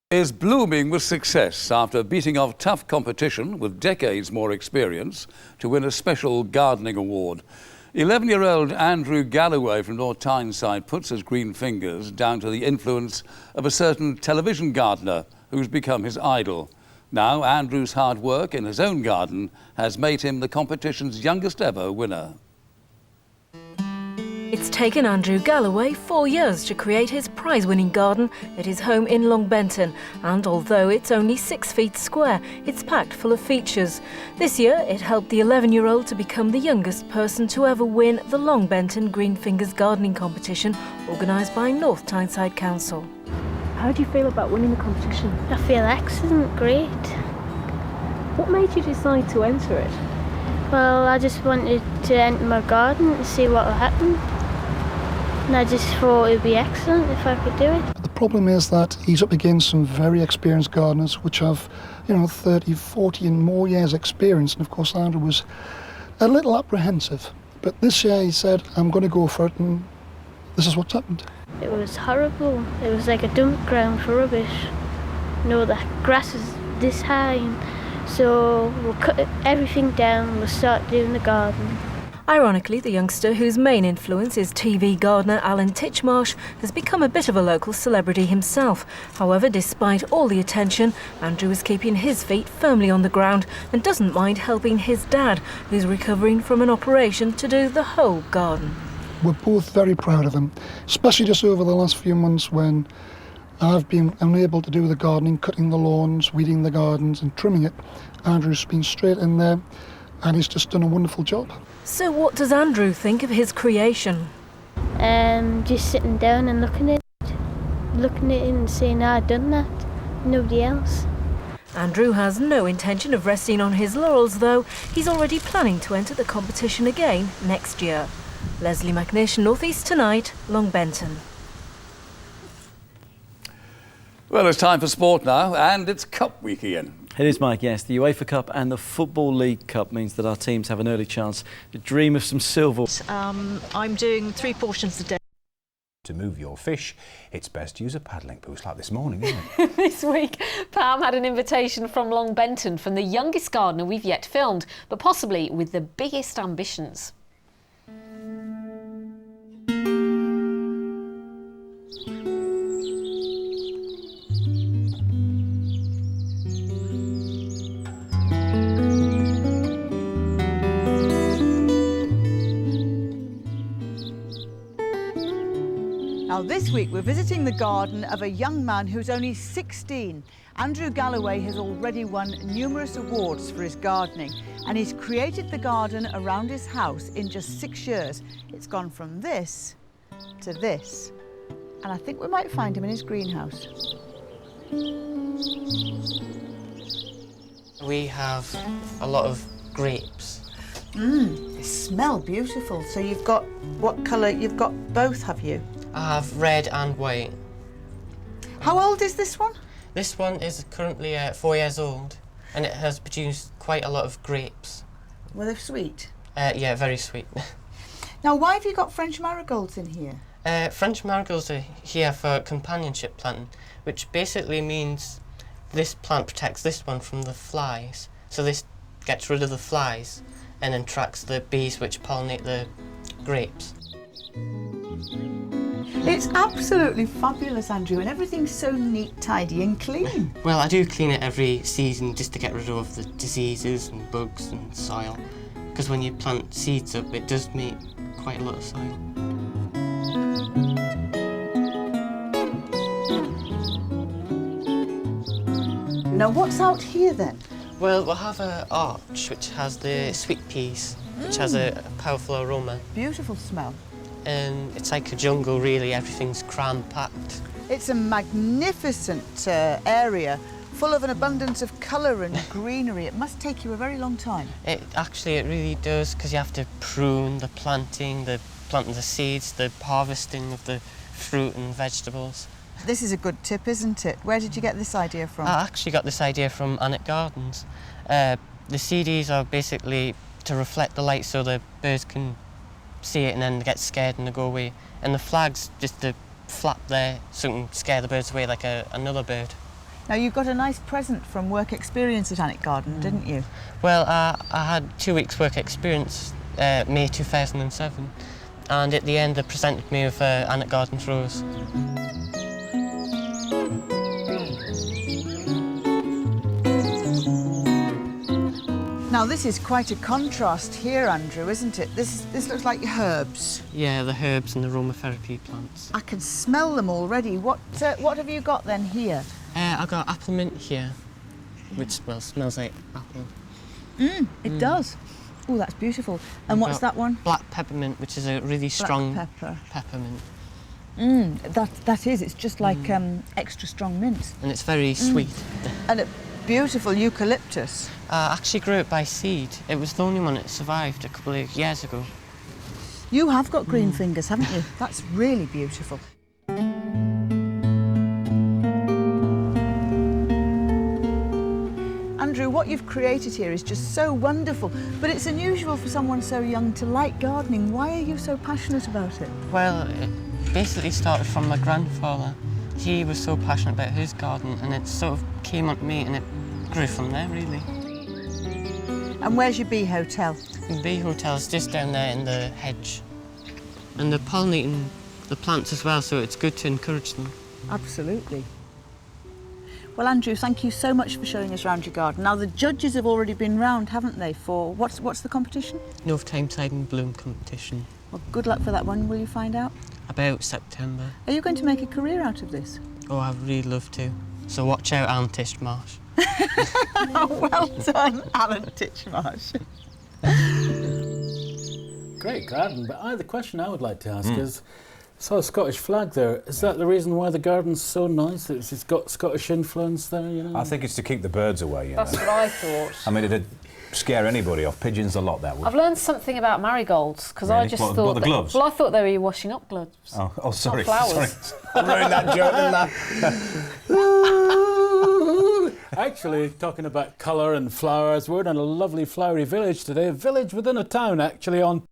Is blooming with success after beating off tough competition with decades more experience to win a special gardening award. 11-year-old Andrew Galloway from North Tyneside puts his green fingers down to the influence of a certain television gardener who's become his idol. Now Andrew's hard work in his own garden has made him the competition's youngest ever winner. It's taken Andrew Galloway 4 years to create his prize-winning garden at his home in Long Benton, and although it's only 6 feet square, it's packed full of features. This year, it helped the 11-year-old to become the youngest person to ever win the Long Benton Green Fingers Gardening Competition, organised by North Tyneside Council. How do you feel about winning the competition? I feel excellent, great. What made you decide to enter it? Well, I just wanted to enter my garden and see what would happen. And I just thought it would be excellent if I could do it. The problem is that he's up against some very experienced gardeners which have, 30, 40 and more years experience. And of course, Andrew was a little apprehensive. But this year he said, I'm going to go for it, and this is what's happened. It was horrible. It was like a dump ground for rubbish. The grass is this high, and so we'll cut everything down and we'll start doing the garden. Ironically, the youngster, whose main influence is TV gardener Alan Titchmarsh, has become a bit of a local celebrity himself. However, despite all the attention, Andrew is keeping his feet firmly on the ground and doesn't mind helping his dad, who's recovering from an operation to do the whole garden. We're both very proud of him, especially just over the last few months when I've been unable to do the gardening, cutting the lawns, weeding the gardens and trimming it. Andrew's been straight in there and he's just done a wonderful job. So what does Andrew think of his creation? Just sitting down and looking at it and saying, I've done that, nobody else. Andrew has no intention of resting on his laurels, though. He's already planning to enter the competition again next year. Leslie McNish, North East Tonight, Long Benton. Well, it's time for sport now, and it's Cup Week, Ian. It is, Mike, yes. The UEFA Cup and the Football League Cup means that our teams have an early chance to dream of some silver. I'm doing 3 portions a day. To move your fish, it's best to use a paddling boost like this morning, isn't it? This week, Pam had an invitation from Long Benton from the youngest gardener we've yet filmed, but possibly with the biggest ambitions. Now this week we're visiting the garden of a young man who's only 16. Andrew Galloway has already won numerous awards for his gardening, and he's created the garden around his house in just 6 years. It's gone from this to this, and I think we might find him in his greenhouse. We have a lot of grapes. They smell beautiful. So you've got, what colour? You've got both, have you? I have red and white. How old is this one? This one is currently 4 years old, and it has produced quite a lot of grapes. Were they sweet? Yeah, very sweet. Now, why have you got French marigolds in here? French marigolds are here for companionship planting, which basically means this plant protects this one from the flies. So this gets rid of the flies and then attracts the bees which pollinate the grapes. It's absolutely fabulous, Andrew, and everything's so neat, tidy and clean. Well, I do clean it every season just to get rid of the diseases and bugs and soil, because when you plant seeds up, it does make quite a lot of soil. Now, what's out here then? Well, we'll have an arch which has the sweet peas, which has a powerful aroma. Beautiful smell. And it's like a jungle, really. Everything's cram-packed. It's a magnificent area, full of an abundance of colour and greenery. It must take you a very long time. It really does, because you have to prune the planting the seeds, the harvesting of the fruit and vegetables. This is a good tip, isn't it? Where did you get this idea from? I actually got this idea from Annette Gardens. The CDs are basically to reflect the light so the birds can see it and then they get scared and they go away. And the flag's just to flap there so it can scare the birds away like another bird. Now, you got a nice present from work experience at Alnwick Garden, didn't you? Well, I had 2 weeks work experience, May 2007, and at the end they presented me with Alnwick Gardens Rose. Now, this is quite a contrast here, Andrew, isn't it? This looks like herbs. Yeah, the herbs and the aromatherapy plants. I can smell them already. What have you got then here? I got apple mint here, which, well, smells like apple. It does. Oh, that's beautiful. And what's that one? Black peppermint, which is a really strong peppermint. That is. It's just like extra strong mint. And it's very sweet. And a beautiful eucalyptus. I actually grew it by seed. It was the only one that survived a couple of years ago. You have got green fingers, haven't you? That's really beautiful. Andrew, what you've created here is just so wonderful, but it's unusual for someone so young to like gardening. Why are you so passionate about it? Well, it basically started from my grandfather. He was so passionate about his garden, and it sort of came onto me, and it grew from there, really. And where's your bee hotel? The bee hotel's just down there in the hedge. And they're pollinating the plants as well, so it's good to encourage them. Absolutely. Well, Andrew, thank you so much for showing us around your garden. Now, the judges have already been round, haven't they, for what's the competition? North Tyneside and Bloom competition. Well, good luck for that one. Will you find out? About September. Are you going to make a career out of this? Oh, I'd really love to. So watch out, Alan Titchmarsh. Well done, Alan Titchmarsh. Great garden, but the question I would like to ask is, I saw a Scottish flag there. Is that the reason why the garden's so nice? It's got Scottish influence there, you know? I think it's to keep the birds away, you know. That's what I thought. I mean, it'd scare anybody off. Pigeons a lot, that would. I've learned something about marigolds, because I just thought... the gloves? Well, I thought they were washing up gloves. Oh, sorry. Not flowers. Sorry. I ruined that joke, didn't I? Actually, talking about colour and flowers, we're in a lovely flowery village today. A village within a town, actually, on